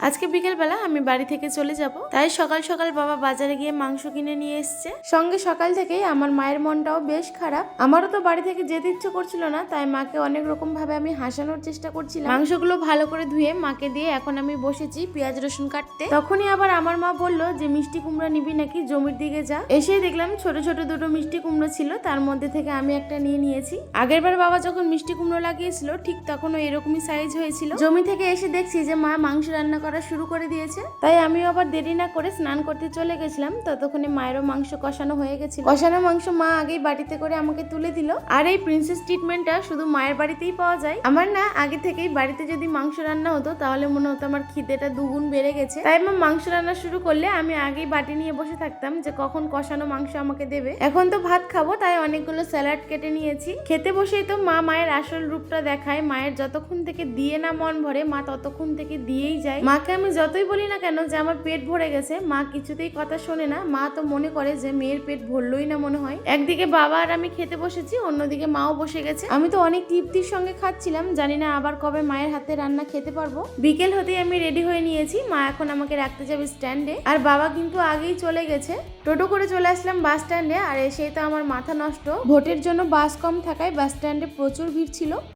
আজকে বিকেলবেলা আমি বাড়ি থেকে চলে যাব, তাই সকাল সকাল বাবা বাজারে গিয়ে মাংস কিনে নিয়ে এসছে। সঙ্গে সকাল থেকেই আমার মায়ের মনটাও বেশ খারাপ। আমারও তো বাড়ি থেকে যেতে ইচ্ছে করছিল না, তাই মাকে অনেক রকম ভাবে আমি হাসানোর চেষ্টা করছিলাম। মাংসগুলো ভালো করে ধুয়ে মাকে দিয়ে এখন আমি বসেছি পেঁয়াজ রসুন কাটতে। তখনই আবার আমার মা বলল যে মিষ্টি কুমড়া নিবি নাকি, জমির দিকে যা। এসে দেখলাম ছোট ছোট দুটো মিষ্টি কুমড়ো ছিল, তার মধ্যে থেকে আমি একটা নিয়ে নিয়েছি। আগের বার বাবা যখন মিষ্টি কুমড়ো লাগিয়েছিল ঠিক তখনও এরকমই সাইজ হয়েছিল। জমি থেকে এসে দেখছি যে মা মাংস রান্না করা শুরু করে দিয়েছে, তাই আমিও আবার দেরি না করে স্নান করতে চলে গেছিলাম। ততক্ষণে মায়েরও মাংস কষানো হয়ে গেছিল। কষানো মাংস মা আগেই বাটিতে করে আমাকে তুলে দিল। আর এই প্রিন্সেস ট্রিটমেন্টটা শুধু মায়ের বাড়িতেই পাওয়া যায়। আমার না আগে থেকেই বাড়িতে যদি মাংস রান্না হতো তাহলে মনে হতো আমার খিদেটা দুগুণ বেড়ে গেছে। তাই মা মাংস রান্না শুরু করলে আমি আগেই বাটি নিয়ে বসে থাকতাম যে কখন কষানো মাংস আমাকে দেবে। এখন তো ভাত খাবো, তাই অনেকগুলো স্যালাড কেটে নিয়েছি। খেতে বসেই তো মা মায়ের আসল রূপটা দেখায়। মায়ের যতক্ষণ থেকে দিয়ে না মন ভরে, মা ততক্ষণ থেকে দিয়েই যায়। মাকে আমি যতই বলি না কেন যে আমার পেট ভরে গেছে, মা কিছুতেই কথা শোনে না। মা তো মনে করে যে মেয়ের পেট ভরলই না মনে হয়। একদিকে বাবা আর আমি খেতে বসেছি, অন্যদিকে মাও বসে গেছে। আমি তো অনেক তৃপ্তির সঙ্গে খাচ্ছিলাম, জানি না আবার কবে মায়ের হাতে রান্না খেতে পারবো। বিকেল হতেই আমি রেডি হয়ে নিয়েছি। মা এখন আমাকে রাখতে যাবে স্ট্যান্ডে, আর বাবা কিন্তু আগেই চলে গেছে। টোটো করে চলে আসলাম বাস স্ট্যান্ডে, আর এসেই তো আমার মাথা নষ্ট। ভোটের জন্য বাস কম থাকায় বাস স্ট্যান্ডে প্রচুর ভিড় ছিল।